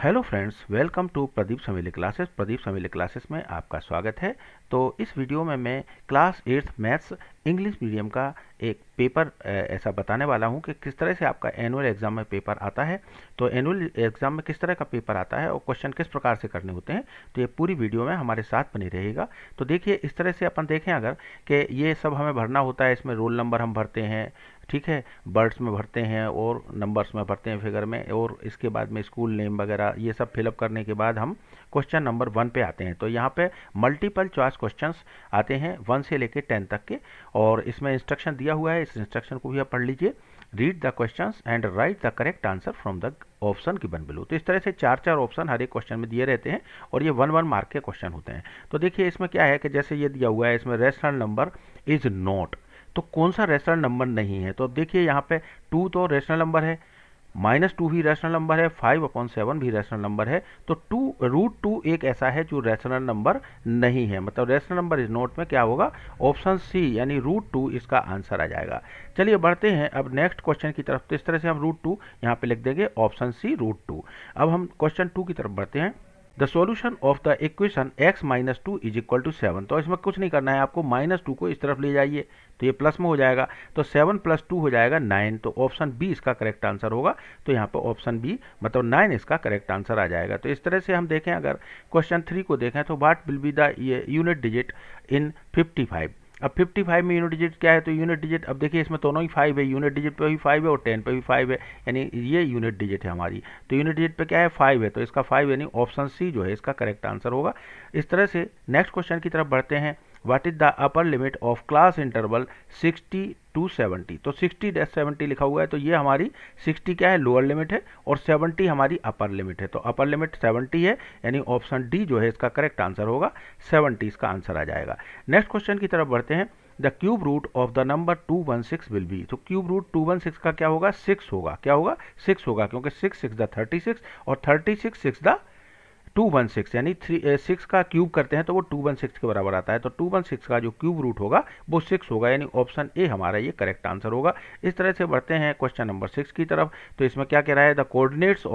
Hello friends, welcome to Pradeep Samile classes. Pradeep Samile classes में आपका स्वागत है। तो इस वीडियो में मैं class 8th maths English medium का एक पेपर ऐसा बताने वाला हूं कि किस तरह से आपका एनुअल एग्जाम में पेपर आता है। तो एनुअल एग्जाम में किस तरह का पेपर आता है और क्वेश्चन किस प्रकार से करने होते हैं, तो ये पूरी वीडियो में हमारे साथ बनी रहेगा। तो देखिए, इस तरह से अपन देखें अगर कि ये सब हमें भरना होता है। इसमें रोल नंबर हम भरते हैं, ठीक है, बर्ड्स में भरते हैं और नंबर्स में भरते हैं फिगर में, और इसके बाद में स्कूल नेम वगैरह ये सब फिलअप करने के बाद हम क्वेश्चन नंबर 1 पे आते हैं। तो यहाँ पे मल्टीपल चॉइस क्वेश्चंस आते हैं 1 से लेके 10 तक के, और इसमें इंस्ट्रक्शन दिया हुआ है। इस इंस्ट्रक्शन को भी आप पढ़ लीजिए। Read the questions and right the correct answer from the option given below. तो इस तरह से 4 ऑप्शन हर एक क्वेश्चन में दिए रहते हैं और ये 1 मार्क के क्वेश्चन होते हैं। तो देखिए इसमें क्या है कि जैसे ये दिया हुआ है, इसमें रेशनल नंबर इज नॉट, तो कौन सा रेशनल नंबर नहीं है। तो अब देखिए यहाँ पे 2 तो रेशनल नंबर है, -2 भी रेशनल नंबर है, 5/7 भी रेशनल नंबर है। तो √2 एक ऐसा है जो रेशनल नंबर नहीं है, मतलब रेशनल नंबर इज नोट में क्या होगा, ऑप्शन सी यानी √2 इसका आंसर आ जाएगा। चलिए बढ़ते हैं अब नेक्स्ट क्वेश्चन की तरफ। तो इस तरह से हम √2 यहाँ पे लिख देंगे, ऑप्शन सी √2। अब हम क्वेश्चन 2 की तरफ बढ़ते हैं। The solution of the equation x - 2 = 7। तो इसमें कुछ नहीं करना है, आपको -2 को इस तरफ ले जाइए तो ये प्लस में हो जाएगा। तो 7 + 2 हो जाएगा 9। तो ऑप्शन बी इसका करेक्ट आंसर होगा। तो यहाँ पर ऑप्शन बी मतलब 9 इसका करेक्ट आंसर आ जाएगा। तो इस तरह से हम देखें, अगर क्वेश्चन 3 को देखें तो what will be the unit digit in 55। अब 55 में यूनिट डिजिट क्या है, तो यूनिट डिजिट अब देखिए इसमें दोनों ही 5 है, यूनिट डिजिट पे भी 5 है और 10 पे भी 5 है, यानी ये यूनिट डिजिट है हमारी। तो यूनिट डिजिट पे क्या है, 5 है, तो इसका 5 यानी ऑप्शन सी जो है इसका करेक्ट आंसर होगा। इस तरह से नेक्स्ट क्वेश्चन की तरफ बढ़ते हैं। What is the upper limit of class interval 60 to 70। तो 60-70 लिखा हुआ है, तो ये हमारी 60 क्या है, लोअर लिमिट है, और 70 हमारी अपर लिमिट है। तो अपर लिमिट 70 है, यानी ऑप्शन डी जो है इसका करेक्ट आंसर होगा, 70 इसका आंसर आ जाएगा। नेक्स्ट क्वेश्चन की तरफ बढ़ते हैं। The cube root of the number 216 will be. तो क्यूब रूट 216 का क्या होगा, 6 होगा। क्या होगा, 6 होगा, क्योंकि 6 6 द 36 और 36 6 द 216, यानी 6 का क्यूब करते हैं तो वो 216 के बराबर आता है। तो 216 का जो क्यूब रूट होगा वो 6 होगा, यानी ऑप्शन ए हमारा ये करेक्ट आंसर होगा। इस तरह से बढ़ते हैं क्वेश्चन नंबर 6 की तरफ। तो इसमें क्या कह रहा है, the coordinates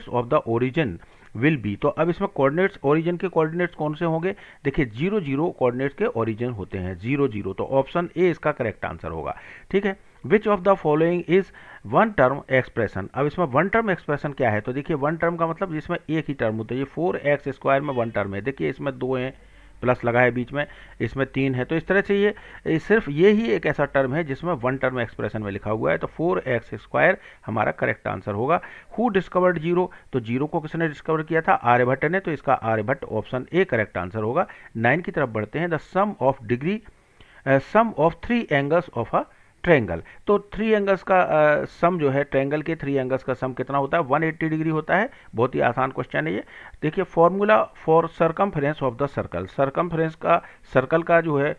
of the origin will be. तो अब इसमें कोऑर्डिनेट्स, ओरिजिन के कोऑर्डिनेट्स कौन से होंगे, देखिए 0 0 कोऑर्डिनेट्स के ओरिजिन होते हैं, 0 0। तो ऑप्शन ए इसका करेक्ट आंसर होगा, ठीक है। Which of the following is one term expression. अब इसमें वन टर्म एक्सप्रेशन क्या है, तो देखिए वन टर्म का मतलब जिसमें एक ही टर्म होता है। ये 4x² में वन टर्म है, देखिए इसमें 2 हैं, प्लस लगा है बीच में, इसमें 3 है। तो इस तरह से ये सिर्फ ये ही एक ऐसा टर्म है जिसमें वन टर्म एक्सप्रेशन में लिखा हुआ है। तो 4x² हमारा करेक्ट आंसर होगा। Who discovered 0। तो 0 को किसने डिस्कवर किया था, आर्यभट्ट ने, तो इसका Aryabhata option A correct answer होगा। 9 की तरफ बढ़ते हैं। The sum of 3 angles of a triangle. तो 3 एंगल्स का सम जो है, ट्रायंगल के 3 एंगल्स का सम कितना होता है, 180 डिग्री होता है। बहुत ही आसान क्वेश्चन है ये। देखिए formula for circumference of the circle. Circle का जो है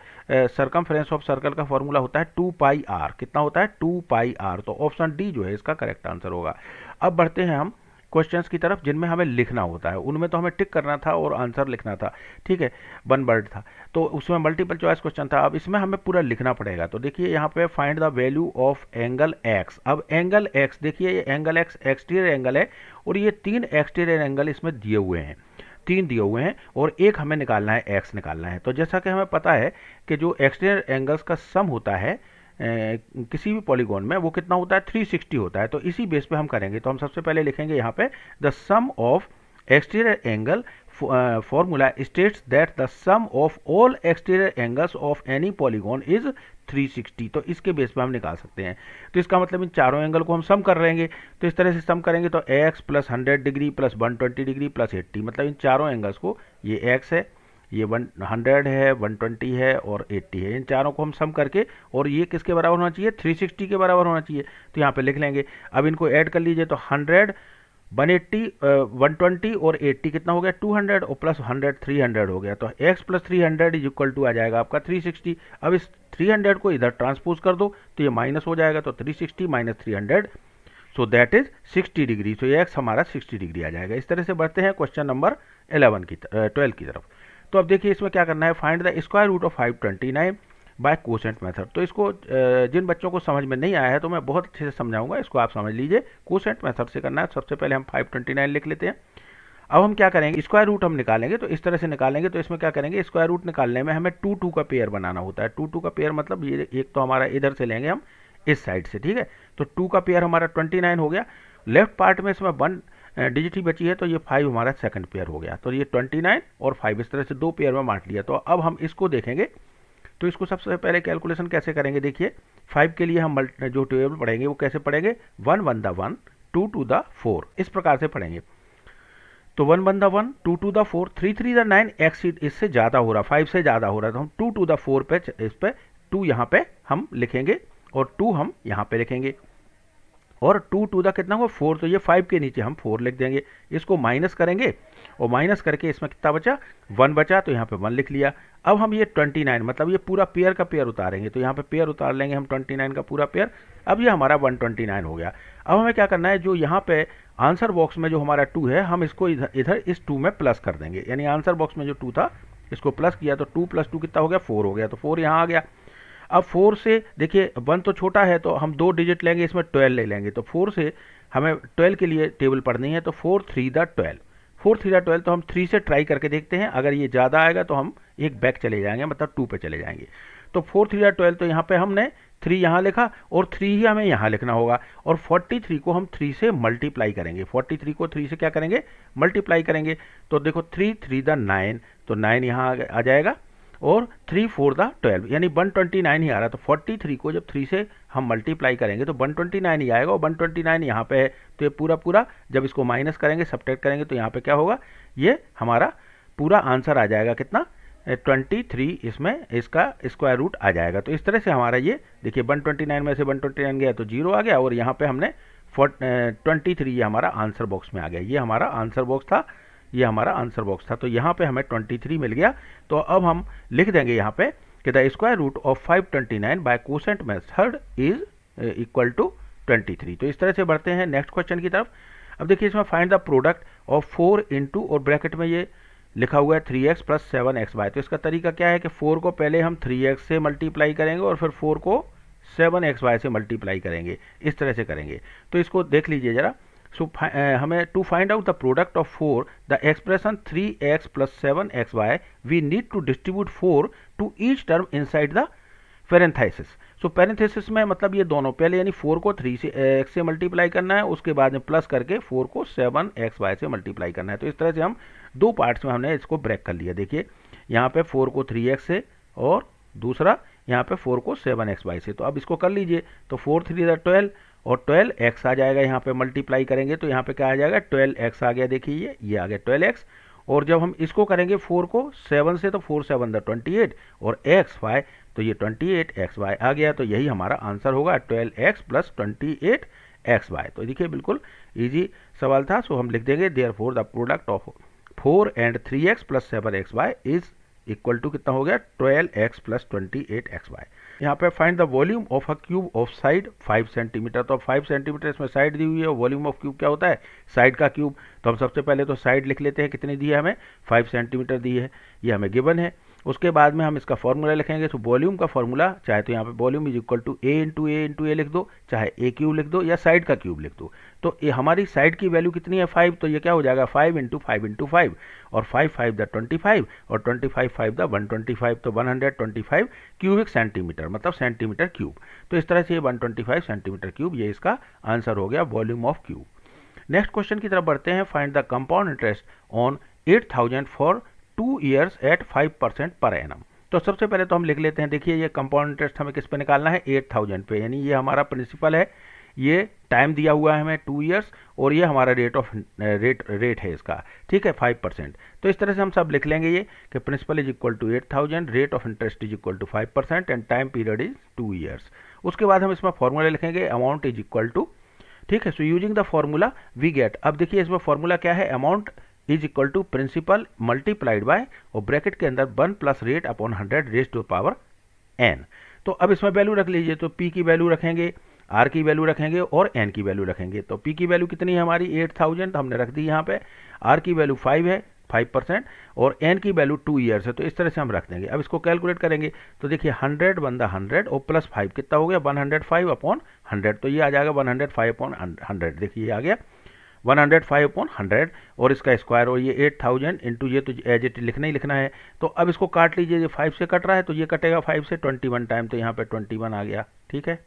सरकमफ्रेंस ऑफ सर्कल का फॉर्मूला होता है 2πr। कितना होता है, 2πr। तो ऑप्शन डी जो है इसका करेक्ट आंसर होगा। अब बढ़ते हैं हम क्वेश्चंस की तरफ जिनमें हमें लिखना होता है। उनमें तो हमें टिक करना था और आंसर लिखना था, ठीक है, 1 वर्ड था, तो उसमें मल्टीपल चॉइस क्वेश्चन था। अब इसमें हमें पूरा लिखना पड़ेगा। तो देखिए यहाँ पे find the value of angle x. अब एंगल एक्स, देखिए ये एंगल एक्स एक्सटीरियर एंगल है, और ये 3 एक्सटीरियर एंगल इसमें दिए हुए हैं, 3 दिए हुए हैं, और एक हमें निकालना है, एक्स निकालना है। तो जैसा कि हमें पता है कि जो एक्सटीरियर एंगल्स का सम होता है किसी भी पॉलीगॉन में, वो कितना होता है, 360 होता है। तो इसी बेस पे हम करेंगे। तो हम सबसे पहले लिखेंगे यहाँ पे the sum of exterior angle formula states that the sum of all exterior angles of any polygon is 360। तो इसके बेस पे हम निकाल सकते हैं। तो इसका मतलब इन चारों एंगल को हम सम कर रहेंगे। तो इस तरह से सम करेंगे तो x + 100 डिग्री + 120 डिग्री + 80, मतलब इन चारों एंगल्स को, ये x है, ये 100 है, 120 है और 80 है, इन चारों को हम सम करके, और ये किसके बराबर होना चाहिए, 360 के बराबर होना चाहिए। तो यहाँ पे लिख लेंगे। अब इनको ऐड कर लीजिए। तो 100, 180, 120 और 80 कितना हो गया, 200, और प्लस 100 300 हो गया। तो x + 300 = आ जाएगा आपका 360। अब इस 300 को इधर ट्रांसपोज कर दो तो ये माइनस हो जाएगा। तो 360 - 300, सो दैट इज 60 डिग्री। तो ये x हमारा 60 डिग्री आ जाएगा। इस तरह से बढ़ते हैं क्वेश्चन नंबर 12 की तरफ। तो अब देखिए इसमें क्या करना है, find the square root of 529। By quotient method. तो इसको जिन बच्चों को समझ में नहीं आया है तो मैं बहुत अच्छे से समझाऊंगा, इसको आप समझ लीजिए। कोसेंट मेथड से करना है। सबसे पहले हम 529 लिख लेते हैं। अब हम क्या करेंगे, स्क्वायर रूट हम निकालेंगे। तो इस तरह से निकालेंगे। तो इसमें क्या करेंगे, स्क्वायर रूट निकालने में हमें 2 2 का पेयर बनाना होता है। 2 2 का पेयर मतलब ये एक तो हमारा इधर से लेंगे हम इस साइड से, ठीक है। तो 2 का पेयर हमारा 29 हो गया। लेफ्ट पार्ट में इसमें 1 डिजिट ही बची है, तो ये 5 हमारा सेकंड पेयर हो गया। तो ये 29 और 5 इस तरह से 2 पेयर में बांट लिया। तो अब हम इसको देखेंगे। तो इसको सबसे पहले कैलकुलेशन कैसे करेंगे, देखिए 5 के लिए हम जो टेबल पढ़ेंगे वो कैसे पढ़ेंगे, 1 1 द 1 2 2 द 4, इस प्रकार से पढ़ेंगे। तो 1 1 द 1 2 2 द 4 3 3 द 9, एक्सीड इससे ज़्यादा हो रहा, 5 से ज़्यादा हो रहा, तो हम 2 2 द 4 पे इस पे 2 यहाँ पे हम लिखेंगे और 2 हम यहाँ पे लिखेंगे। और 2 2 द कितना हुआ 4, तो ये 5 के नीचे हम 4 लिख देंगे। इसको माइनस करेंगे और माइनस करके इसमें कितना बचा, 1 बचा, तो यहाँ पे 1 लिख लिया। अब हम ये 29 मतलब ये पूरा पेयर का पेयर उतारेंगे। तो यहाँ पे पेयर उतार लेंगे हम 29 का पूरा पेयर। अब ये हमारा 129 हो गया। अब हमें क्या करना है, जो यहाँ पे आंसर बॉक्स में जो हमारा 2 है, हम इसको इधर इस 2 में प्लस कर देंगे। यानी आंसर बॉक्स में जो 2 था इसको प्लस किया तो 2 + 2 कितना हो गया, 4 हो गया। तो 4 यहाँ आ गया। अब 4 से देखिए 1 तो छोटा है, तो हम 2 डिजिट लेंगे, इसमें 12 ले लेंगे। तो 4 से हमें 12 के लिए टेबल पढ़नी है। तो 4 3 द 12, 4 3 द 12। तो हम 3 से ट्राई करके देखते हैं, अगर ये ज़्यादा आएगा तो हम एक बैक चले जाएंगे, मतलब 2 पे चले जाएंगे। तो 4 3 द 12, तो यहाँ पे हमने 3 यहाँ लिखा और 3 ही हमें यहाँ लिखना होगा। और 43 को हम 3 से मल्टीप्लाई करेंगे। 43 को 3 से क्या करेंगे, मल्टीप्लाई करेंगे। तो देखो 3 3 द 9, तो 9 यहाँ आ जाएगा। और 3 4 द 12, यानी 129 ही आ रहा। तो 43 को जब 3 से हम मल्टीप्लाई करेंगे तो 129 ही आएगा। और 129 यहाँ पे है, तो ये पूरा जब इसको माइनस करेंगे, सब्ट्रैक्ट करेंगे, तो यहाँ पे क्या होगा, ये हमारा पूरा आंसर आ जाएगा कितना, 23। इसमें इसका स्क्वायर रूट आ जाएगा। तो इस तरह से हमारा ये देखिए 129 में से 129 गया तो 0 आ गया। और यहाँ पे हमने 23 ये हमारा आंसर बॉक्स में आ गया। ये हमारा आंसर बॉक्स था, ये हमारा आंसर बॉक्स था। तो यहाँ पे हमें 23 मिल गया। तो अब हम लिख देंगे यहाँ पे कि the square root of 529 by quotient method is equal to 23। तो इस तरह से बढ़ते हैं नेक्स्ट क्वेश्चन की तरफ। अब देखिए इसमें find the product of 4 into, और ब्रैकेट में ये लिखा हुआ है 3x + 7xy। तो इसका तरीका क्या है कि 4 को पहले हम 3x से मल्टीप्लाई करेंगे और फिर 4 को 7xy से मल्टीप्लाई करेंगे, इस तरह से करेंगे। तो इसको देख लीजिए ज़रा। सो हमें to find out the product of 4 the expression 3x + 7xy we need to distribute 4 to each term inside the parenthesis. So parenthesis में मतलब ये दोनों, पहले यानी 4 को 3 से x से मल्टीप्लाई करना है, उसके बाद में प्लस करके 4 को 7xy से मल्टीप्लाई करना है। तो इस तरह से हम 2 पार्ट्स में हमने इसको ब्रेक कर लिया। देखिए यहाँ पे 4 को 3x से और दूसरा यहाँ पे 4 को 7xy से। तो अब इसको कर लीजिए। तो 4 3 द 12 और 12x आ जाएगा। यहाँ पे मल्टीप्लाई करेंगे तो यहाँ पे क्या आ जाएगा, 12x आ गया। देखिए ये आ गया 12x। और जब हम इसको करेंगे 4 को 7 से, तो 4 7 द 28 और xy, तो ये 28xy आ गया। तो यही हमारा आंसर होगा, 12x + 28xy। तो देखिए बिल्कुल इजी सवाल था। सो हम लिख देंगे therefore the product of 4 and 3x + 7xy is equal to कितना हो गया, 12x + 28xy। यहाँ पे find the volume of a cube of side 5 centimetre. तो 5 सेंटीमीटर इसमें साइड दी हुई है। वॉल्यूम ऑफ क्यूब क्या होता है, साइड का क्यूब। तो हम सबसे पहले तो साइड लिख लेते हैं, कितनी दी है हमें, 5 सेंटीमीटर दी है, ये हमें गिवन है। उसके बाद में हम इसका फॉर्मूला लिखेंगे। तो वॉल्यूम का फॉर्मूला, चाहे तो यहाँ पे volume is equal to a × a लिख दो, चाहे a क्यूब लिख दो या साइड का क्यूब लिख दो। तो ये हमारी साइड की वैल्यू कितनी है, 5। तो ये क्या हो जाएगा, 5 × 5 × 5 और 5 5 द 25 और 25 5 द 125। तो 125 क्यूबिक सेंटीमीटर, मतलब सेंटीमीटर क्यूब। तो इस तरह से 125 सेंटीमीटर क्यूब, ये इसका आंसर हो गया, volume of cube. Next question की तरफ बढ़ते हैं। Find the compound interest on 8000 for 2 years at 5% per annum. तो सबसे पहले तो हम लिख लेते हैं। देखिए ये कंपाउंड इंटरेस्ट हमें किस पे निकालना है, 8000 पे, यानी ये हमारा प्रिंसिपल है। ये टाइम दिया हुआ है हमें 2 years और ये हमारा रेट है इसका, ठीक है, 5%। तो इस तरह से हम सब लिख लेंगे ये कि principal is equal to 8000, rate of interest is equal to 5% and time period is 2 years। उसके बाद हम इसमें फॉर्मूला लिखेंगे, अमाउंट इज इक्वल टू, ठीक है। So using the formula we get, अब देखिए इसमें फॉर्मूला क्या है, amount is equal to principal multiplied by, और ब्रैकेट के अंदर 1 + rate upon 100 raise to power n। तो अब इसमें वैल्यू रख लीजिए। तो p की वैल्यू रखेंगे, r की वैल्यू रखेंगे और n की वैल्यू रखेंगे। तो p की वैल्यू कितनी है हमारी, 8000, तो हमने रख दी यहाँ पे। r की वैल्यू 5 है, 5% और n की वैल्यू 2 ईयर्स है, तो इस तरह से हम रख देंगे। अब इसको कैलकुलेट करेंगे तो देखिए 100 बंदा 100 और प्लस 5 कितना हो गया 105 अपॉन 100, तो ये आ जाएगा 105 अपॉन 100। देखिए ये आ गया 105 अपॉन 100 और इसका स्क्वायर, और ये 8000 इंटू ये तो एज इट लिखना ही लिखना है। तो अब इसको काट लीजिए, ये 5 से कट रहा है तो ये कटेगा 5 से 21 टाइम, तो यहाँ पे 21 आ गया, ठीक है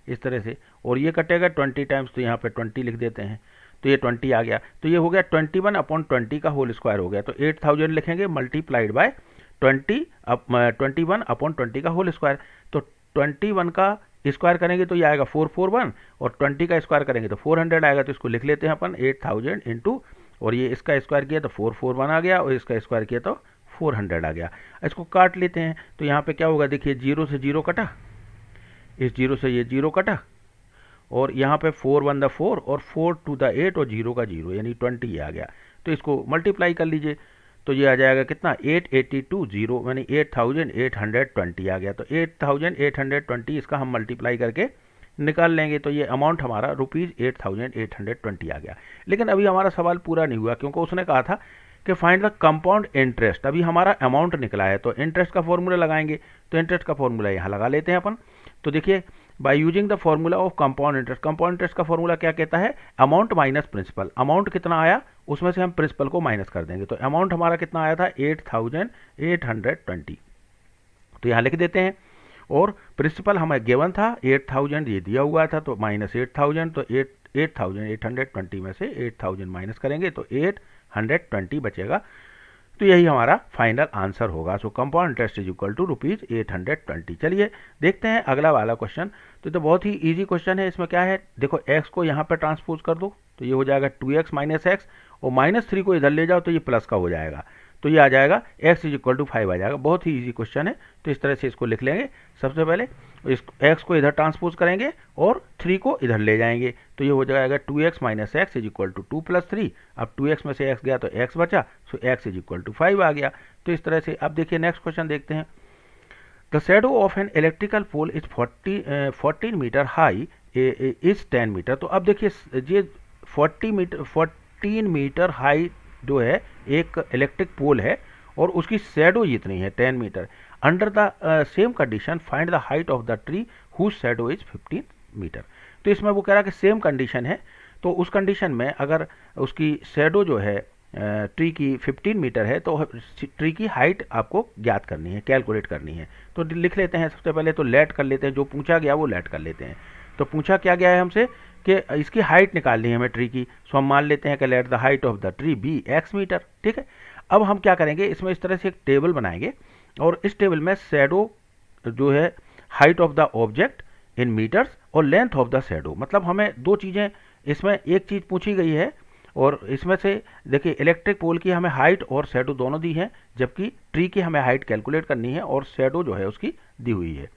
इस तरह से। और ये कटेगा 20 टाइम्स, तो यहाँ पे 20 लिख देते हैं, तो ये 20 आ गया। तो ये हो गया 21 अपॉन 20 का होल स्क्वायर हो गया। तो 8000 लिखेंगे मल्टीप्लाइड बाय 21 अपॉन 20 का होल स्क्वायर। तो 21 का स्क्वायर करेंगे तो ये आएगा 441 और 20 का स्क्वायर करेंगे तो 400 आएगा। तो इसको लिख लेते हैं अपन 8000 इंटू, और ये इसका स्क्वायर किया तो 441 आ गया और इसका स्क्वायर किया तो 400 आ गया। इसको काट लेते हैं तो यहाँ पे क्या होगा, देखिए 0 से 0 कटा, इस 0 से ये 0 कटा, और यहाँ पे 4 1 4 और 4 2 8 और 0 का 0 यानी 20 आ गया। तो इसको मल्टीप्लाई कर लीजिए तो ये आ जाएगा कितना 882 0 यानी 8820 आ गया। तो 8820 इसका हम मल्टीप्लाई करके निकाल लेंगे तो ये अमाउंट हमारा ₹8820 आ गया। लेकिन अभी हमारा सवाल पूरा नहीं हुआ, क्योंकि उसने कहा था कि फाइंड द कंपाउंड इंटरेस्ट। अभी हमारा अमाउंट निकला है तो इंटरेस्ट का फॉर्मूला लगाएंगे, तो इंटरेस्ट का फॉर्मूला यहाँ लगा लेते हैं अपन। तो देखिए by using the formula of compound interest का फॉर्मूला क्या कहता है, अमाउंट माइनस प्रिंसिपल। अमाउंट कितना आया उसमें से हम प्रिंसिपल को माइनस कर देंगे। तो अमाउंट हमारा कितना आया था 8820, तो यहाँ लिख देते हैं। और प्रिंसिपल हमें गिवन था 8000, ये दिया हुआ था, तो माइनस 8000, तो 8820 में से 8000 माइनस करेंगे तो 820 बचेगा। तो यही हमारा फाइनल आंसर होगा। So compound interest is equal to ₹820। चलिए देखते हैं अगला वाला क्वेश्चन। तो बहुत ही इजी क्वेश्चन है। इसमें क्या है, देखो x को यहाँ पर ट्रांसपोज कर दो तो ये हो जाएगा 2x माइनस एक्स, और -3 को इधर ले जाओ तो ये प्लस का हो जाएगा, तो ये आ जाएगा x इज इक्वल टू 5 आ जाएगा। बहुत ही इजी क्वेश्चन है, तो इस तरह से इसको लिख लेंगे। सबसे पहले इस x को इधर ट्रांसपोज करेंगे और 3 को इधर ले जाएंगे, तो ये हो जाएगा 2x minus X is equal to 2 plus 3। अब 2x में से x गया तो x बचा, सो x इज इक्वल टू 5 आ गया। तो इस तरह से अब देखिए नेक्स्ट क्वेश्चन देखते हैं। The shadow of an electrical pole is 14 metre high is 10 metre. तो अब देखिए ये 14 मीटर हाई जो है एक इलेक्ट्रिक पोल है और उसकी शैडो जितनी है 10 metre. Under the same condition find the height of the tree whose shadow is 15 metre. तो इसमें वो कह रहा है कि सेम कंडीशन है, तो उस कंडीशन में अगर उसकी शैडो जो है ट्री की 15 मीटर है तो ट्री की हाइट आपको ज्ञात करनी है, कैलकुलेट करनी है। तो लिख लेते हैं सबसे पहले, तो लेट कर लेते हैं, जो पूछा गया वो लेट कर लेते हैं। तो पूछा क्या गया है हमसे कि इसकी हाइट निकालनी है हमें ट्री की, सो हम मान लेते हैं कि let the height of the tree be x metre, ठीक है। अब हम क्या करेंगे, इसमें इस तरह से एक टेबल बनाएंगे और इस टेबल में शैडो जो है height of the object in metres और लेंथ ऑफ द शैडो, मतलब हमें दो चीज़ें, इसमें एक चीज़ पूछी गई है और इसमें से देखिए इलेक्ट्रिक पोल की हमें हाइट और शैडो दोनों दी है, जबकि ट्री की हमें हाइट कैलकुलेट करनी है और शैडो जो है उसकी दी हुई है।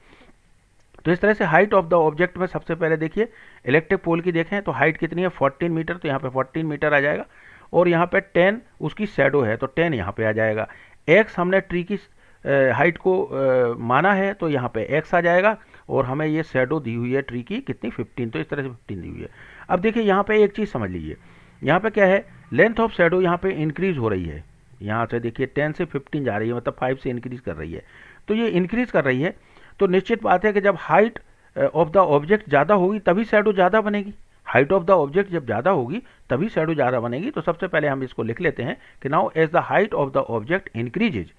तो इस तरह से हाइट ऑफ द ऑब्जेक्ट में सबसे पहले देखिए इलेक्ट्रिक पोल की देखें तो हाइट कितनी है 14 मीटर, तो यहाँ पे 14 मीटर आ जाएगा और यहाँ पे 10 उसकी शैडो है तो 10 यहाँ पे आ जाएगा। x हमने ट्री की हाइट को माना है तो यहाँ पे x आ जाएगा और हमें ये शैडो दी हुई है ट्री की कितनी 15, तो इस तरह से 15 दी हुई है। अब देखिए यहाँ पे एक चीज़ समझ लीजिए, यहाँ पे क्या है लेंथ ऑफ शैडो यहाँ पे इंक्रीज हो रही है, यहाँ से देखिए 10 से 15 जा रही है, मतलब 5 से इंक्रीज कर रही है। तो ये इंक्रीज कर रही है तो निश्चित बात है कि जब हाइट ऑफ द ऑब्जेक्ट ज़्यादा होगी तभी शैडो ज़्यादा बनेगी। हाइट ऑफ द ऑब्जेक्ट जब ज़्यादा होगी तभी शैडो ज़्यादा बनेगी। तो सबसे पहले हम इसको लिख लेते हैं कि now as the height of the object increases,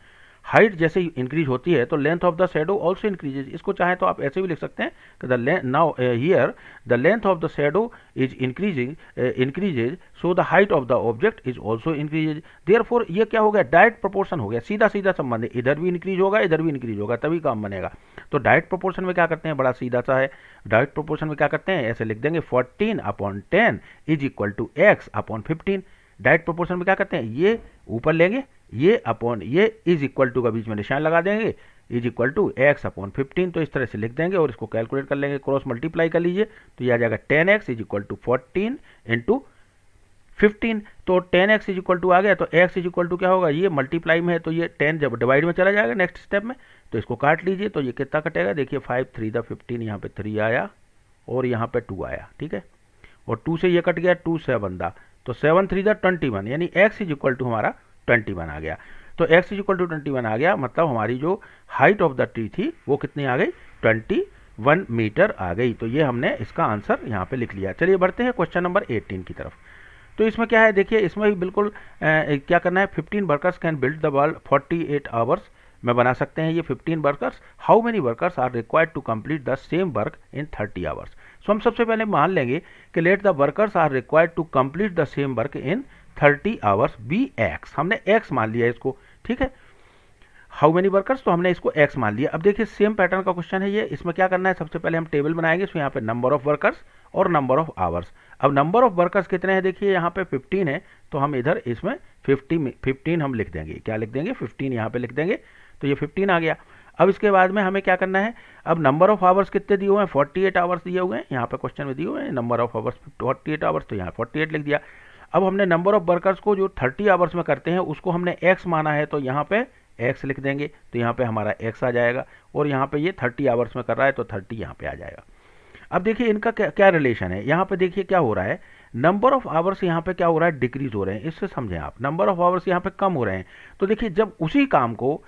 height जैसे इंक्रीज होती है तो length of the shadow also increases. इसको चाहे तो आप ऐसे भी लिख सकते हैं कि now here the length of the shadow is increases so the height of the object is also increases. Therefore ये क्या हो गया, डायरेक्ट प्रोपोर्शन हो गया, सीधा सीधा संबंध है, इधर भी इंक्रीज होगा इधर भी इंक्रीज होगा तभी काम बनेगा। तो डायरेक्ट प्रोपोर्शन में क्या करते हैं, बड़ा सीधा सा है, डायरेक्ट प्रोपोर्शन में क्या करते हैं ऐसे लिख देंगे 14/10 is equal to x/15। Direct proportion में क्या करते हैं, ये ऊपर लेंगे, ये अपॉन ये इज इक्वल टू का बीच में निशान लगा देंगे, इज इक्वल टू x/15। तो इस तरह से लिख देंगे और इसको कैलकुलेट कर लेंगे, क्रॉस मल्टीप्लाई कर लीजिए तो ये आ जाएगा 10x is equal to 14 into 15। तो 10x इज इक्वल टू आ गया, तो x इज इक्वल टू क्या होगा, ये मल्टीप्लाई में है तो ये 10 जब डिवाइड में चला जाएगा नेक्स्ट स्टेप में, तो इसको काट लीजिए तो ये कितना कटेगा, देखिए 5 3 15, यहाँ पे 3 आया और यहाँ पे 2 आया, ठीक है, और 2 से ये कट गया 2 7 दा, तो 7 3 21, यानी x इज इक्वल टू हमारा 21 आ गया। तो x इज इक्वल टू 21 आ गया, मतलब हमारी जो हाइट ऑफ द ट्री थी वो कितनी आ गई, 21 मीटर आ गई। तो ये हमने इसका आंसर यहाँ पे लिख लिया। चलिए बढ़ते हैं क्वेश्चन नंबर 18 की तरफ। तो इसमें क्या है, देखिए इसमें भी बिल्कुल क्या करना है, 15 workers can build the wall 48 hours में बना सकते हैं ये 15 workers. How many workers are required to complete the same work in 30 hours. So हम सबसे पहले मान लेंगे कि let the workers are required to complete the same work in 30 hours be x. हमने एक्स मान लिया इसको, ठीक है। हाउ मेनी वर्कर्स, तो हमने इसको एक्स मान लिया। अब देखिए सेम पैटर्न का क्वेश्चन है ये। इसमें क्या करना है, सबसे पहले हम टेबल बनाएंगे। इसमें यहाँ पे नंबर ऑफ वर्कर्स और नंबर ऑफ आवर्स। अब नंबर ऑफ वर्कर्स कितने हैं, देखिए यहाँ पे 15 है, तो हम इधर इसमें 15 हम लिख देंगे। क्या लिख देंगे, 15 यहाँ पे लिख देंगे। तो ये 15 आ गया। अब इसके बाद में हमें क्या करना है, अब नंबर ऑफ आवर्स कितने दिए हुए हैं, 48 आवर्स दिए हुए हैं। यहाँ पे क्वेश्चन में दिए हुए हैं नंबर ऑफ आवर्स 48 आवर्स, तो यहाँ 48 लिख दिया। अब हमने नंबर ऑफ वर्कर्स को जो 30 आवर्स में करते हैं उसको हमने एक्स माना है, तो यहाँ पे एक्स लिख देंगे। तो यहाँ पे हमारा एक्स आ जाएगा, और यहाँ पे ये 30 आवर्स में कर रहा है तो 30 यहाँ पे आ जाएगा। अब देखिए इनका क्या रिलेशन है, यहाँ पे देखिए क्या हो रहा है, नंबर ऑफ आवर्स यहाँ पे क्या हो रहा है, डिक्रीज हो रहे हैं। इससे समझें आप, नंबर ऑफ आवर्स यहाँ पे कम हो रहे हैं। तो देखिए जब उसी काम को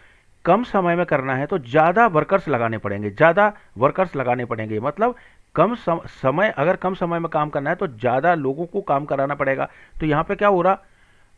कम समय में करना है तो ज़्यादा वर्कर्स लगाने पड़ेंगे, ज़्यादा वर्कर्स लगाने पड़ेंगे। मतलब कम समय, अगर कम समय में काम करना है तो ज़्यादा लोगों को काम कराना पड़ेगा। तो यहाँ पे क्या हो रहा,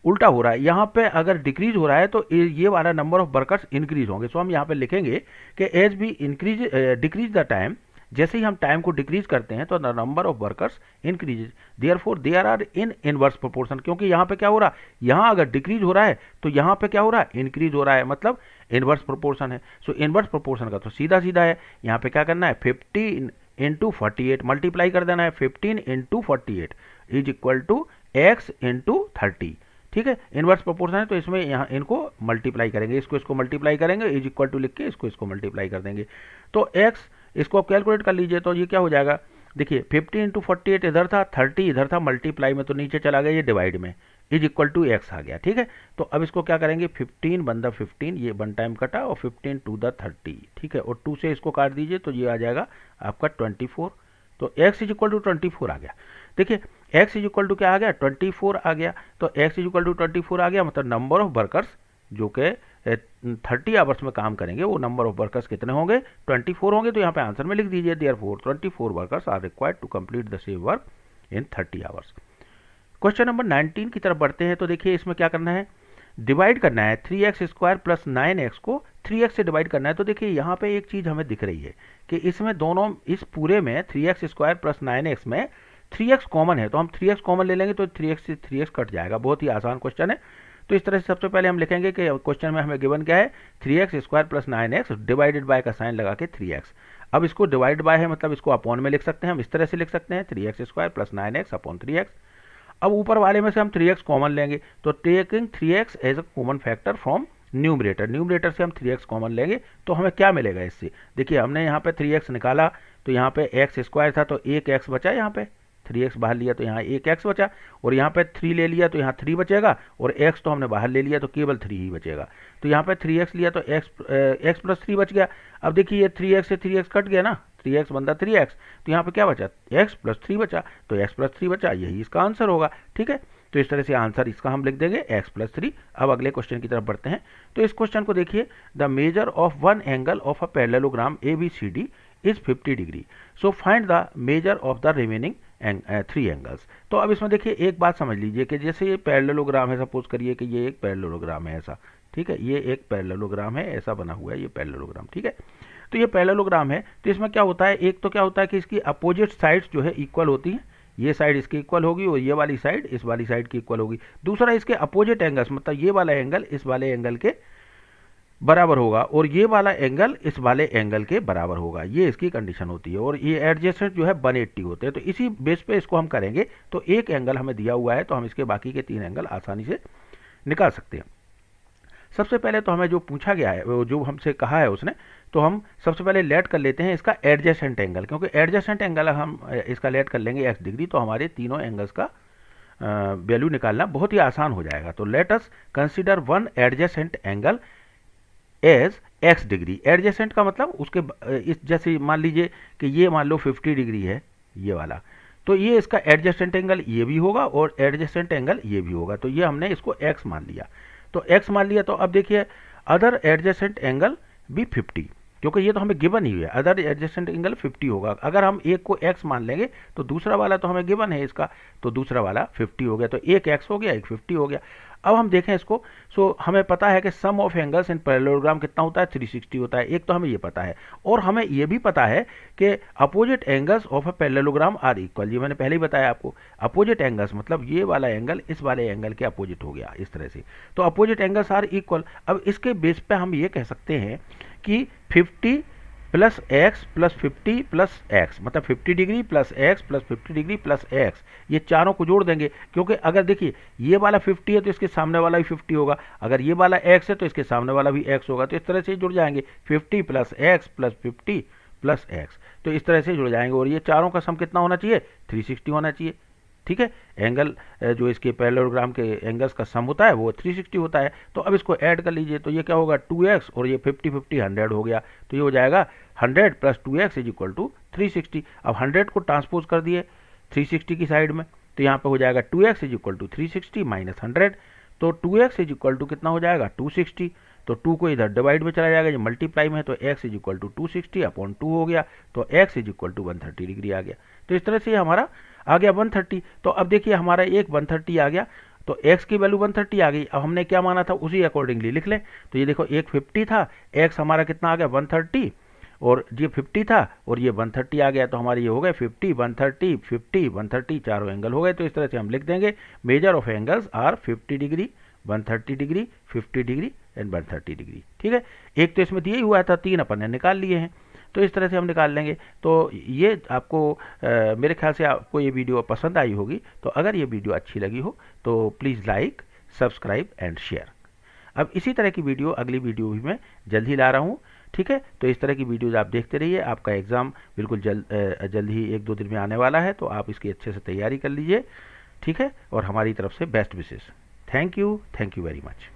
उल्टा हो रहा है। यहाँ पे अगर डिक्रीज हो रहा है तो ये वाला नंबर ऑफ वर्कर्स इंक्रीज होंगे। सो हम यहाँ पे लिखेंगे कि एज भी इंक्रीज डिक्रीज द टाइम, जैसे ही हम टाइम को डिक्रीज करते हैं तो the number of workers increases, therefore they are in inverse proportion. क्योंकि यहाँ पे क्या हो रहा है, यहाँ अगर डिक्रीज हो रहा है तो यहाँ पे क्या हो रहा है, इंक्रीज हो रहा है, मतलब इनवर्स प्रोपोर्शन है। सो इनवर्स प्रोपोर्शन का तो सीधा सीधा है, यहाँ पे क्या करना है, 15 इंटू 48 मल्टीप्लाई कर देना है। 15 into 48 is equal to X into 30, ठीक है। इनवर्स प्रोपोर्शन है तो इसमें यहाँ इनको मल्टीप्लाई करेंगे, इसको मल्टीप्लाई करेंगे, इज इक्वल टू लिख के इसको मल्टीप्लाई कर देंगे। तो एक्स, इसको आप कैलकुलेट कर लीजिए तो ये क्या हो जाएगा, देखिए 50 इंटू 48 इधर था, 30 इधर था, मल्टीप्लाई में तो नीचे चला गया, ये डिवाइड में इज इक्वल टू एक्स आ गया, ठीक है। तो अब इसको क्या करेंगे, 15 वन द 15, ये 1 टाइम कटा, और 15 टू द 30, ठीक है। और 2 से इसको काट दीजिए तो ये आ जाएगा आपका 24। तो x इज इक्वल टू 24 आ गया। देखिए x इज इक्वल टू क्या आ गया, 24 आ गया। तो x इज इक्वल टू 24 आ गया, मतलब नंबर ऑफ वर्कर्स जो कि 30 आवर्स में काम करेंगे वो नंबर ऑफ वर्कर्स कितने होंगे, 24 होंगे। तो यहाँ पे आंसर में लिख दीजिए, therefore 24 workers are required to complete the same work in 30 hours. Question number 19 की तरफ बढ़ते हैं। तो देखिए इसमें क्या करना है, डिवाइड करना है 3x स्क्वायर प्लस 9x को 3x से डिवाइड करना है। तो देखिए यहाँ पे एक चीज़ हमें दिख रही है कि इसमें दोनों, इस पूरे में 3x स्क्वायर प्लस 9x में 3x कॉमन है, तो हम 3x कॉमन ले लेंगे तो 3x से 3x कट जाएगा। बहुत ही आसान क्वेश्चन है। तो इस तरह से सबसे पहले हम लिखेंगे कि क्वेश्चन में हमें गिवन क्या है, 3x square plus 9x divided by का साइन लगा के 3x। अब इसको डिवाइड बाय है, मतलब इसको अपॉन में लिख सकते हैं, हम इस तरह से लिख सकते हैं 3x square plus 9x upon 3x। अब ऊपर वाले में से हम 3x कॉमन लेंगे, तो taking 3x as a common factor from numerator से हम 3x कॉमन लेंगे तो हमें क्या मिलेगा इससे, देखिए हमने यहाँ पे 3x निकाला तो यहाँ पे x स्क्वायर था तो एक x बचा, यहाँ पे 3x बाहर लिया तो यहाँ एक x बचा, और यहाँ पे 3 ले लिया तो यहाँ 3 बचेगा, और x तो हमने बाहर ले लिया तो केवल 3 ही बचेगा। तो यहाँ पे 3x लिया तो x प्लस 3 बच गया। अब देखिए ये 3x से 3x कट गया ना, 3x बनता 3x, तो यहाँ पे क्या बचा, x प्लस 3 बचा, तो x प्लस 3 बचा, यही इसका आंसर होगा, ठीक है। तो इस तरह से आंसर इसका हम लिख देंगे x प्लस 3। अब अगले क्वेश्चन की तरफ बढ़ते हैं। तो इस क्वेश्चन को देखिए, the measure of one angle of a parallelogram ABCD is 50 degree, so find the measure of the remaining 3 angles. तो अब इसमें देखिए एक बात समझ लीजिए कि जैसे ये पैरेललोग्राम है, सपोज करिए कि ये एक पैरेललोग्राम है ऐसा, ठीक है, ये एक पैरेललोग्राम है ऐसा बना हुआ है, ये पैरेललोग्राम, ठीक है। तो ये पैरेललोग्राम है, तो इसमें क्या होता है, एक तो क्या होता है कि इसकी अपोजिट साइड्स जो है इक्वल होती हैं, ये साइड इसकी इक्वल होगी और ये वाली साइड इस वाली साइड की इक्वल होगी। दूसरा इसके अपोजिट एंगल्स, मतलब ये वाला एंगल इस वाले एंगल के बराबर होगा और ये वाला एंगल इस वाले एंगल के बराबर होगा, ये इसकी कंडीशन होती है। और ये एडजेसेंट जो है 180 होते हैं। तो इसी बेस पे इसको हम करेंगे तो एक एंगल हमें दिया हुआ है तो हम इसके बाकी के 3 एंगल आसानी से निकाल सकते हैं। सबसे पहले तो हमें जो पूछा गया है, वो जो हमसे कहा है उसने, तो हम सबसे पहले लेट कर लेते हैं इसका एडजेसेंट एंगल, क्योंकि एडजेसेंट एंगल हम इसका लेट कर लेंगे x डिग्री, तो हमारे तीनों एंगल्स का वैल्यू निकालना बहुत ही आसान हो जाएगा। तो let us consider one adjacent angle as x degree. Adjacent का मतलब उसके इस, जैसे मान लीजिए कि ये मान लो 50 डिग्री है ये वाला, तो ये इसका एडजेसेंट एंगल ये भी होगा और एडजेसेंट एंगल ये भी होगा, तो ये हमने इसको x मान लिया। तो x मान लिया, तो अब देखिए अदर एडजेसेंट एंगल भी 50, क्योंकि ये तो हमें गिवन ही है, अदर एडजेसेंट एंगल 50 होगा। अगर हम एक को x मान लेंगे तो दूसरा वाला तो हमें गिवन है इसका, तो दूसरा वाला 50 हो गया, तो एक x हो गया, एक 50 हो गया। अब हम देखें इसको, सो हमें पता है कि सम ऑफ एंगल्स इन पैरेललोग्राम कितना होता है, 360 होता है, एक तो हमें ये पता है, और हमें ये भी पता है कि opposite angles of a parallelogram are equal. ये मैंने पहले ही बताया आपको, अपोजिट एंगल्स मतलब ये वाला एंगल इस वाले एंगल के अपोजिट हो गया इस तरह से, तो अपोजिट एंगल्स आर इक्वल। अब इसके बेस पे हम ये कह सकते हैं कि 50 plus x plus 50 plus x, मतलब 50 degree plus x plus 50 degree plus x, ये चारों को जोड़ देंगे, क्योंकि अगर देखिए ये वाला 50 है तो इसके सामने वाला भी 50 होगा, अगर ये वाला एक्स है तो इसके सामने वाला भी एक्स होगा, तो इस तरह से जुड़ जाएंगे 50 plus x plus 50 plus x, तो इस तरह से जुड़ जाएंगे, और ये चारों का सम कितना होना चाहिए, 360 होना चाहिए। ठीक है, एंगल जो इसके पैरेललोग्राम के एंगल्स का सम होता है वो 360 होता है। तो अब इसको ऐड कर लीजिए, तो ये क्या होगा 2x और ये 50 50 100 हो गया, तो ये हो जाएगा 100 plus 2x is equal to 360। अब 100 को ट्रांसपोज कर दिए 360 की साइड में, तो यहाँ पे हो जाएगा 2x is equal to 360 minus 100, तो 2x इज इक्वल टू कितना हो जाएगा 260, तो 2 को इधर डिवाइड में चला जाएगा, ये मल्टीप्लाई में है, तो x is equal to 260 upon 2 हो गया, तो x is equal to 130 degree आ गया। तो इस तरह से हमारा आ गया 130। तो अब देखिए हमारा एक 130 आ गया, तो x की वैल्यू 130 आ गई। अब हमने क्या माना था उसी अकॉर्डिंगली लिख लें, तो ये देखो एक 50 था, x हमारा कितना आ गया 130, और ये 50 था और ये 130 आ गया, तो हमारे ये हो गए 50 130 50 130, चारों एंगल हो गए। तो इस तरह से हम लिख देंगे measure of angles are 50 degree 130 degree 50 degree and 130 degree. ठीक है, एक तो इसमें दिए ही हुआ था, 3 अपन ने निकाल लिए हैं, तो इस तरह से हम निकाल लेंगे। तो ये आपको मेरे ख्याल से आपको ये वीडियो पसंद आई होगी, तो अगर ये वीडियो अच्छी लगी हो तो please like subscribe and share. अब इसी तरह की वीडियो अगली वीडियो भी मैं जल्द ही ला रहा हूँ। ठीक है, तो इस तरह की वीडियोज़ आप देखते रहिए, आपका एग्ज़ाम बिल्कुल जल्द ही 1-2 दिन में आने वाला है, तो आप इसकी अच्छे से तैयारी कर लीजिए। ठीक है, और हमारी तरफ से best wishes. Thank you very much.